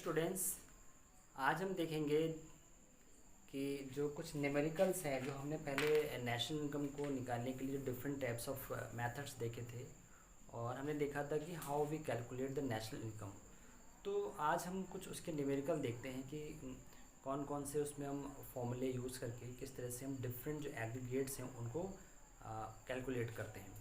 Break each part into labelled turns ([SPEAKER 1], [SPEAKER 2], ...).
[SPEAKER 1] Students, आज हम देखेंगे कि जो कुछ न्यूमेरिकल्स हैं जो हमने पहले नेशनल इनकम को निकालने के लिए डिफरेंट टाइप्स ऑफ मेथड्स देखे थे और हमने देखा था कि how we calculate the national income. तो आज हम कुछ उसके न्यूमेरिकल देखते हैं कि कौन कौन से उसमें हम फॉर्मूले यूज़ करके किस तरह से हम डिफरेंट जो एग्रीगेट्स हैं उनको कैलकुलेट करते हैं।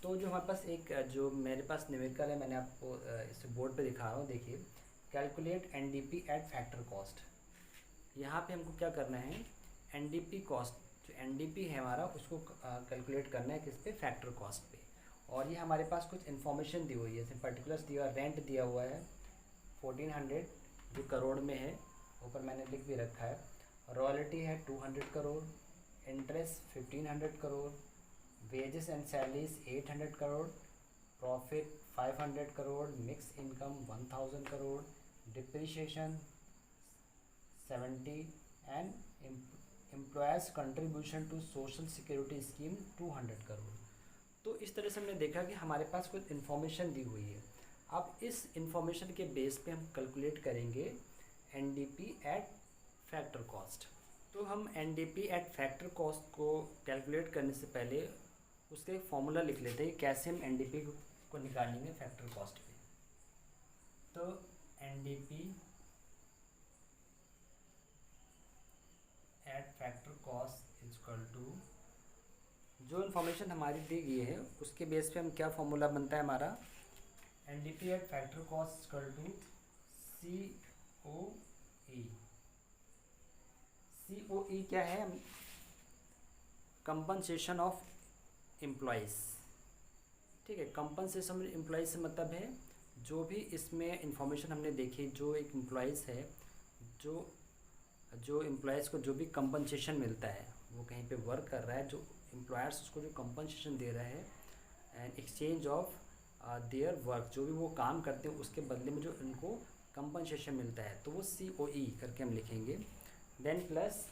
[SPEAKER 1] तो जो हमारे पास एक जो मेरे पास न्यूमेरिकल है, मैंने आपको इस बोर्ड पे दिखा रहा हूँ। देखिए, calculate NDP at factor cost. यहाँ पे हमको क्या करना है, एनडीपी कॉस्ट, जो एनडीपी है हमारा, उसको कैलकुलेट करना है किस पे, फैक्टर कॉस्ट पे। और ये हमारे पास कुछ इन्फॉर्मेशन दी हुई है, जैसे पर्टिकुलर्स दिया, रेंट दिया हुआ है 1400 जो करोड़ में है, ऊपर मैंने लिख भी रखा है। रॉयल्टी है 200 crore, interest 1500 crore, wages and salaries 800 crore, profit 500 crore, mix income 1000 crore, depreciation 70 and employees contribution to social security scheme 200 crore. तो इस तरह से हमने देखा कि हमारे पास कुछ इन्फॉर्मेशन दी हुई है। अब इस इन्फॉर्मेशन के बेस पे हम कैलकुलेट करेंगे एनडीपी एट फैक्टर कॉस्ट। तो हम एनडीपी एट फैक्टर कॉस्ट को कैलकुलेट करने से पहले उसका एक फॉर्मूला लिख लेते हैं कैसे हम एनडीपी को निकालेंगे फैक्टर कॉस्ट पे। तो NDP at factor cost is equal to, जो इन्फॉर्मेशन हमारी दी गई है उसके बेस पे हम क्या फॉर्मूला बनता है हमारा, NDP at factor cost equal to COE। COE क्या है, कंपनसेशन ऑफ एम्प्लॉयज़। ठीक है, कंपनसेशन एम्प्लॉयज़ से मतलब है जो भी इसमें इंफॉर्मेशन हमने देखी, जो एक एम्प्लॉयज़ है, जो एम्प्लॉयज़ को जो भी कंपनसेशन मिलता है, वो कहीं पे वर्क कर रहा है, जो एम्प्लॉयर्स उसको जो कंपनसेशन दे रहा है and exchange of their work, जो भी वो काम करते हैं उसके बदले में जो इनको कंपनसेशन मिलता है, तो वो COE करके हम लिखेंगे। देन प्लस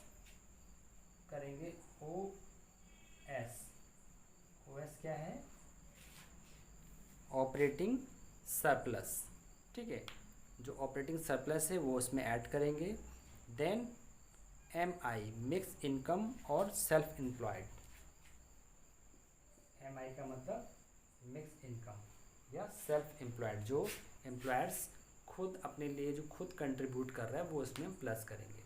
[SPEAKER 1] करेंगे OS। OS क्या है, ऑपरेटिंग सरप्लस। ठीक है, जो ऑपरेटिंग सरप्लस है वो उसमें ऐड करेंगे। देन MI, मिक्स इनकम और सेल्फ एम्प्लॉयड। MI का मतलब मिक्स इनकम या सेल्फ एम्प्लॉयड, जो एम्प्लॉयर्स खुद अपने लिए जो खुद कंट्रीब्यूट कर रहा है वो इसमें हम प्लस करेंगे।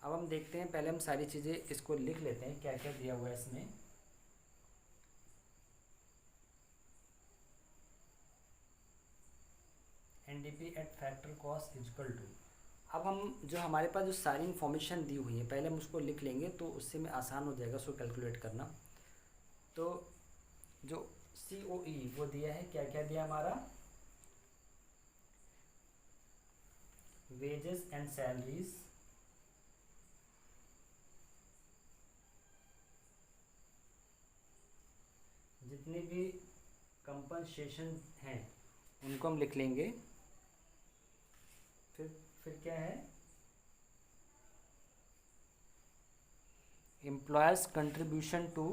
[SPEAKER 1] अब हम देखते हैं, पहले हम सारी चीज़ें इसको लिख लेते हैं क्या क्या दिया हुआ है इसमें। NDP at factor cost equal to, अब हम जो हमारे पास जो सारी इन्फॉर्मेशन दी हुई है पहले हम उसको लिख लेंगे, तो उससे में आसान हो जाएगा उसको कैलकुलेट करना। तो जो COE वो दिया है, क्या क्या दिया हमारा, वेजेस एंड सैलरीज, जितनी भी कंपनसेशन हैं उनको हम लिख लेंगे। फिर क्या है, employers contribution to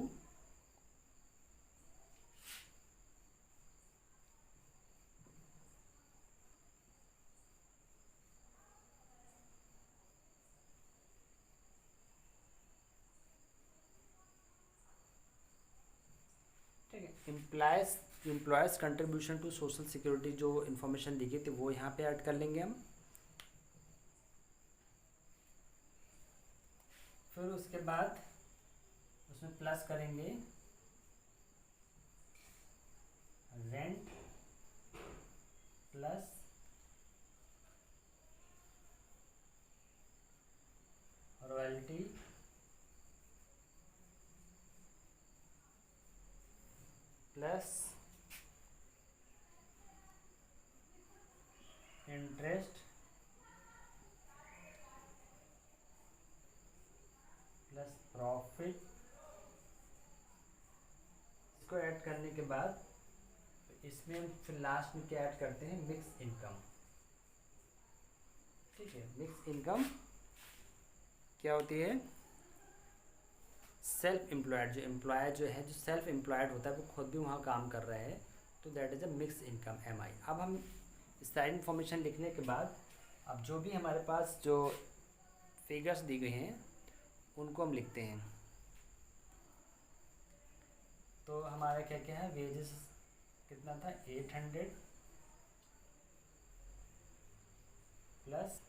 [SPEAKER 1] employees contribution to social security, जो इन्फॉर्मेशन दी गई थी वो यहाँ पे ऐड कर लेंगे हम। फिर उसके बाद उसमें प्लस करेंगे rent plus royalty plus interest plus profit. इसको ऐड करने के बाद इसमें हम फिर लास्ट में क्या ऐड करते हैं, मिक्स इनकम। ठीक है, मिक्स इनकम क्या होती है, सेल्फ एम्प्लॉयड, जो एम्प्लॉयर जो है, जो सेल्फ एम्प्लॉयड होता है, वो खुद भी वहाँ काम कर रहा है, तो that is a mix income MI। अब हम सारी इन्फॉर्मेशन लिखने के बाद अब जो भी हमारे पास जो फिगर्स दी गई हैं उनको हम लिखते हैं। तो हमारा क्या क्या है, वेजेस कितना था 800 प्लस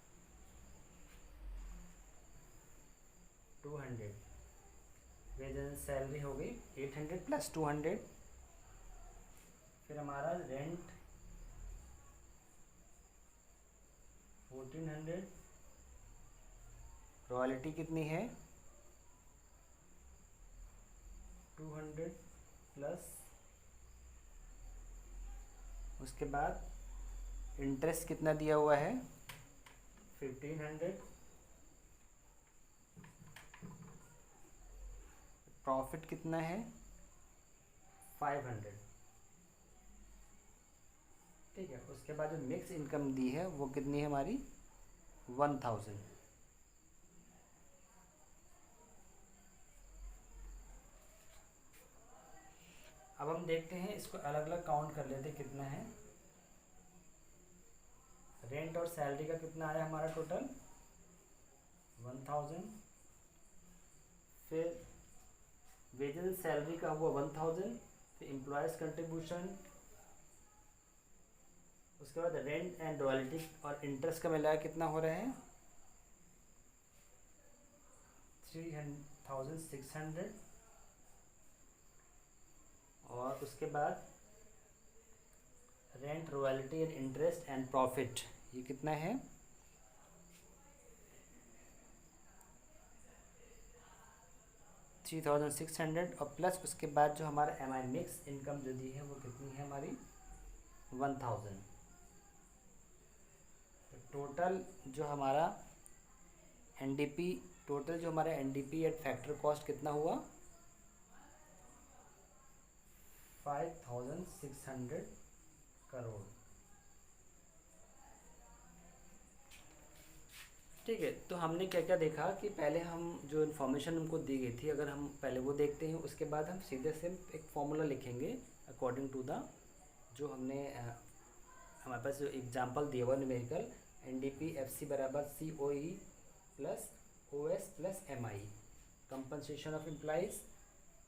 [SPEAKER 1] 200, वेजेस सैलरी हो गई 800 प्लस 200। फिर हमारा रेंट 1400, रॉयल्टी कितनी है 200 प्लस, उसके बाद इंटरेस्ट कितना दिया हुआ है 1500, प्रॉफिट कितना है 500। ठीक है, उसके बाद जो मिक्स इनकम दी है वो कितनी है हमारी 1000। अब हम देखते हैं इसको अलग अलग काउंट कर लेते हैं कितना है। रेंट और सैलरी का कितना आया हमारा टोटल 1000, फिर वेजेस सैलरी का हुआ 1000, फिर एम्प्लॉयज़ कंट्रीब्यूशन, उसके बाद रेंट एंड रॉयल्टी और इंटरेस्ट का मिलाया कितना हो रहा है 3600, और उसके बाद rent royalty and interest and profit ये कितना है 3600, और प्लस उसके बाद जो हमारा एम आई मिक्स इनकम जो दी है वो कितनी है हमारी 1000। तो टोटल जो हमारा एनडीपी, टोटल जो हमारा एनडीपी एट फैक्टर कॉस्ट कितना हुआ 5600 करोड़। ठीक है, तो हमने क्या क्या देखा कि पहले हम जो इन्फॉर्मेशन हमको दी गई थी अगर हम पहले वो देखते हैं, उसके बाद हम सीधे से एक फॉर्मूला लिखेंगे अकॉर्डिंग टू द जो हमने हमारे पास जो एग्जांपल दिया हुआ न्यूमेरिकल एनडीपी एफसी बराबर COE plus OS plus MI, compensation of employees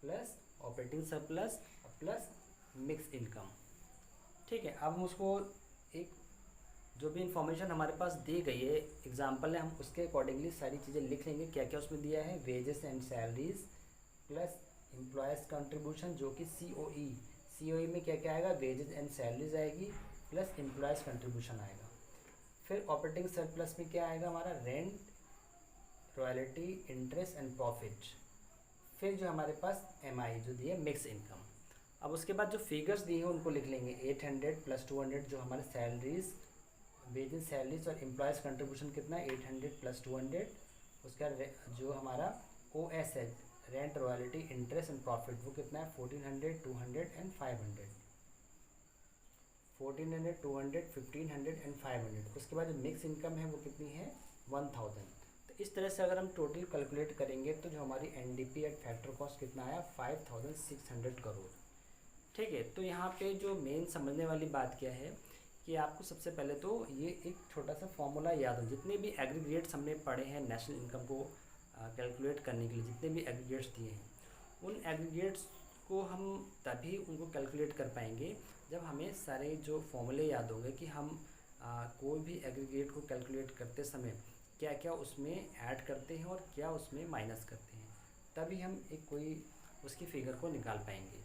[SPEAKER 1] plus operating surplus plus mix income. ठीक है, अब हम उसको एक जो भी इंफॉर्मेशन हमारे पास दी गई है एग्जाम्पल है हम उसके अकॉर्डिंगली सारी चीज़ें लिख लेंगे क्या क्या उसमें दिया है। Wages and salaries plus employees contribution जो कि सीओई में क्या क्या आएगा वेजेस एंड सैलरीज आएगी प्लस एम्प्लॉयज़ कंट्रीब्यूशन आएगा। फिर ऑपरेटिंग सरप्लस में क्या आएगा हमारा rent royalty interest and profit. फिर जो हमारे पास एमआई जो दी है मिक्स इनकम। अब उसके बाद जो फिगर्स दी हैं उनको लिख लेंगे 800 प्लस 200 जो हमारे सैलरीज वेजेस सैलरीज और एम्प्लॉयज़ कंट्रीब्यूशन कितना है 800 प्लस 200, उसका जो हमारा ओ एस है rent royalty interest and profit वो कितना है 1400 200 एंड 500, 1400 200 1500 एंड 500। उसके बाद जो मिक्स इनकम है वो कितनी है 1000। तो इस तरह से अगर हम टोटल कैलकुलेट करेंगे तो जो हमारी एनडीपी एट फैक्टर कॉस्ट कितना आया 5600 करोड़। ठीक है, तो यहाँ पे जो मेन समझने वाली बात क्या है कि आपको सबसे पहले तो ये एक छोटा सा फॉर्मूला याद हो, जितने भी एग्रीगेट्स हमने पढ़े हैं नेशनल इनकम को कैलकुलेट करने के लिए जितने भी एग्रीगेट्स दिए हैं उन एग्रीगेट्स को हम तभी उनको कैलकुलेट कर पाएंगे जब हमें सारे जो फॉर्मूले याद होंगे कि हम कोई भी एग्रीगेट को कैलकुलेट करते समय क्या क्या उसमें ऐड करते हैं और क्या उसमें माइनस करते हैं, तभी हम एक कोई उसकी फिगर को निकाल पाएंगे।